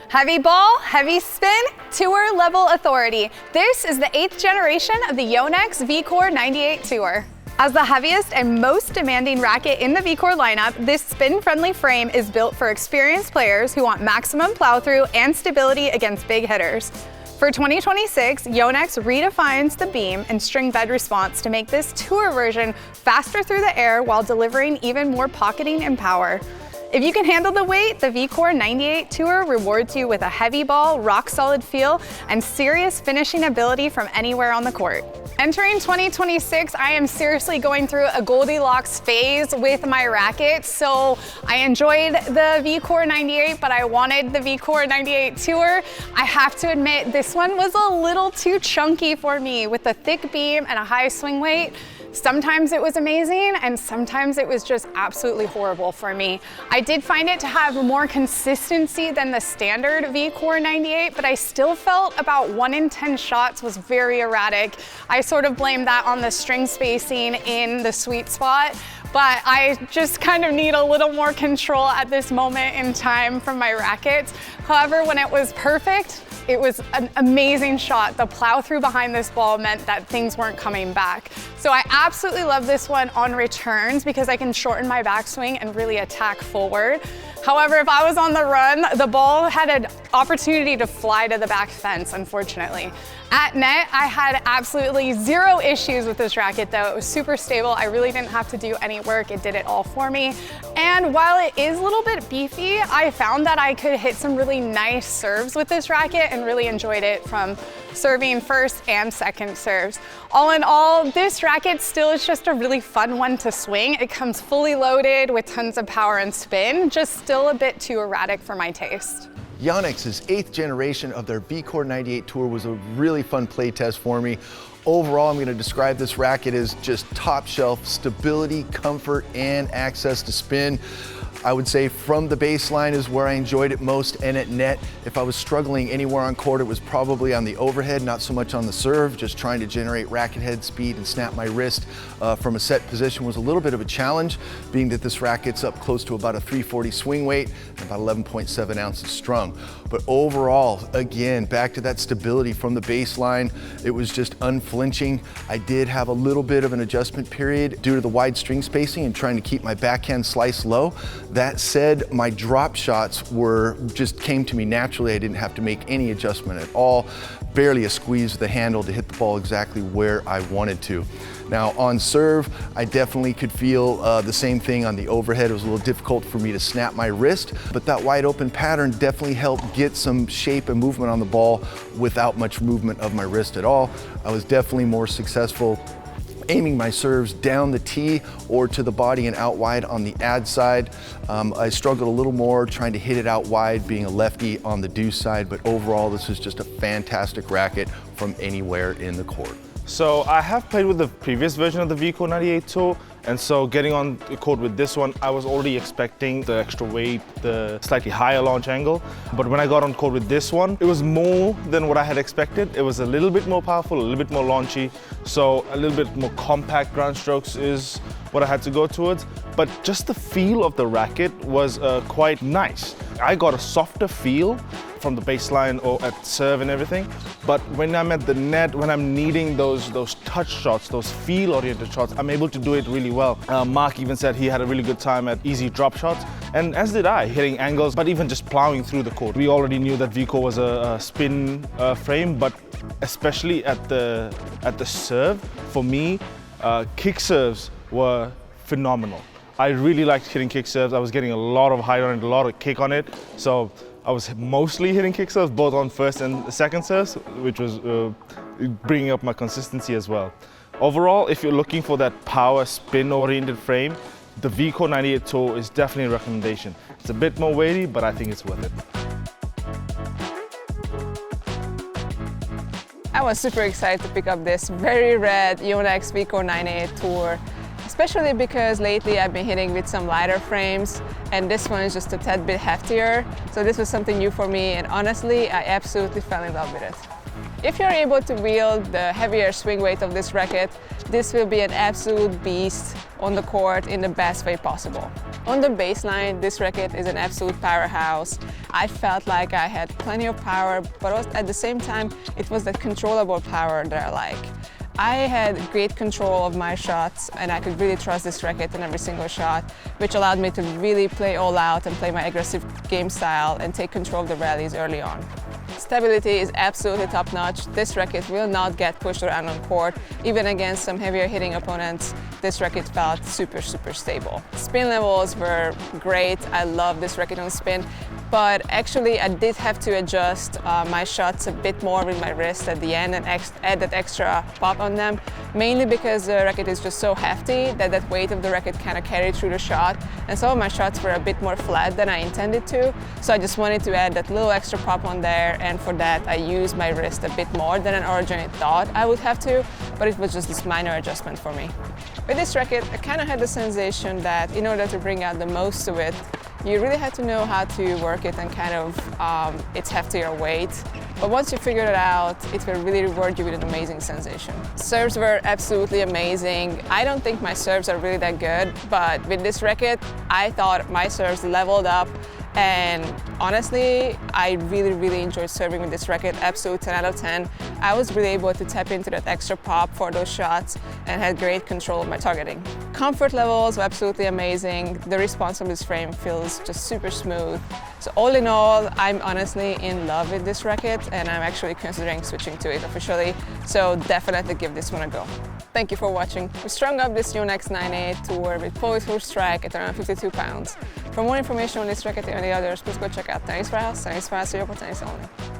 Heavy ball, heavy spin, tour level authority. This is the 8th generation of the Yonex VCORE 98 Tour. As the heaviest and most demanding racket in the VCORE lineup, this spin-friendly frame is built for experienced players who want maximum plow-through and stability against big hitters. For 2026, Yonex redefines the beam and string bed response to make this tour version faster through the air while delivering even more pocketing and power. If you can handle the weight, the VCORE 98 Tour rewards you with a heavy ball, rock-solid feel, and serious finishing ability from anywhere on the court. Entering 2026, I am seriously going through a Goldilocks phase with my racket. So I enjoyed the VCORE 98, but I wanted the VCORE 98 Tour. I have to admit, this one was a little too chunky for me with a thick beam and a high swing weight. Sometimes it was amazing and sometimes it was just absolutely horrible for me. I did find it to have more consistency than the standard VCORE 98, but I still felt about 1 in 10 shots was very erratic. I sort of blame that on the string spacing in the sweet spot, but I just kind of need a little more control at this moment in time from my rackets. However, when it was perfect, it was an amazing shot. The plow through behind this ball meant that things weren't coming back. So I absolutely love this one on returns because I can shorten my backswing and really attack forward. However, if I was on the run, the ball had an opportunity to fly to the back fence, unfortunately. At net, I had absolutely zero issues with this racket though. It was super stable. I really didn't have to do any work. It did it all for me. And while it is a little bit beefy, I found that I could hit some really nice serves with this racket and really enjoyed it from serving first and second serves. All in all, this racket still is just a really fun one to swing. It comes fully loaded with tons of power and spin, just still a bit too erratic for my taste. Yonex's 8th generation of their VCORE 98 Tour was a really fun play test for me. Overall, I'm going to describe this racket as just top shelf stability, comfort, and access to spin. I would say from the baseline is where I enjoyed it most, and at net, if I was struggling anywhere on court, it was probably on the overhead, not so much on the serve. Just trying to generate racket head speed and snap my wrist from a set position was a little bit of a challenge, being that this racket's up close to about a 340 swing weight and about 11.7 ounces strung. But overall, again, back to that stability from the baseline, it was just unflinching. I did have a little bit of an adjustment period due to the wide string spacing and trying to keep my backhand slice low. That said, my drop shots just came to me naturally. I didn't have to make any adjustment at all. Barely a squeeze of the handle to hit the ball exactly where I wanted to. Now on serve, I definitely could feel the same thing on the overhead. It was a little difficult for me to snap my wrist, but that wide open pattern definitely helped get some shape and movement on the ball without much movement of my wrist at all. I was definitely more successful aiming my serves down the tee or to the body and out wide on the ad side. I struggled a little more trying to hit it out wide, being a lefty on the deuce side, but overall this is just a fantastic racket from anywhere in the court. So I have played with the previous version of the VCORE 98 Tour, and so getting on the court with this one, I was already expecting the extra weight, the slightly higher launch angle. But when I got on court with this one, it was more than what I had expected. It was a little bit more powerful, a little bit more launchy, so a little bit more compact ground strokes is what I had to go towards. But just the feel of the racket was quite nice. I got a softer feel from the baseline or at serve and everything. But when I'm at the net, when I'm needing those touch shots, those feel-oriented shots, I'm able to do it really well. Mark even said he had a really good time at easy drop shots, and as did I, hitting angles, but even just plowing through the court. We already knew that VCORE was a spin frame, but especially at the serve, for me, kick serves were phenomenal. I really liked hitting kick serves. I was getting a lot of height on it, a lot of kick on it. So I was mostly hitting kick serves, both on first and second serves, which was bringing up my consistency as well. Overall, if you're looking for that power spin-oriented frame, the VCORE 98 Tour is definitely a recommendation. It's a bit more weighty, but I think it's worth it. I was super excited to pick up this very rad Yonex VCORE 98 Tour, especially because lately I've been hitting with some lighter frames and this one is just a tad bit heftier. So this was something new for me, and honestly, I absolutely fell in love with it. If you're able to wield the heavier swing weight of this racket, this will be an absolute beast on the court in the best way possible. On the baseline, this racket is an absolute powerhouse. I felt like I had plenty of power, but at the same time, it was that controllable power that I like. I had great control of my shots and I could really trust this racket in every single shot, which allowed me to really play all out and play my aggressive game style and take control of the rallies early on. Stability is absolutely top-notch. This racket will not get pushed around on court. Even against some heavier hitting opponents, this racket felt super, super stable. Spin levels were great. I love this racket on spin, but actually I did have to adjust my shots a bit more with my wrist at the end and add that extra pop on them, mainly because the racket is just so hefty that weight of the racket kind of carried through the shot, and some of my shots were a bit more flat than I intended to, so I just wanted to add that little extra pop on there, and for that I used my wrist a bit more than I originally thought I would have to, but it was just this minor adjustment for me. With this racket, I kind of had the sensation that in order to bring out the most of it, you really had to know how to work it and kind of its heftier weight. But once you figure it out, it will really reward you with an amazing sensation. Serves were absolutely amazing. I don't think my serves are really that good, but with this racket, I thought my serves leveled up. And honestly, I really, really enjoyed serving with this racket, absolute 10 out of 10. I was really able to tap into that extra pop for those shots and had great control of my targeting. Comfort levels were absolutely amazing. The response of this frame feels just super smooth. So all in all, I'm honestly in love with this racket and I'm actually considering switching to it officially. So definitely give this one a go. Thank you for watching. We strung up this Yonex 98 tour with polytool strike at around 52 pounds. For more information on this racket and the others, please go check out Tennis Files, Tennis Files, Tennis only.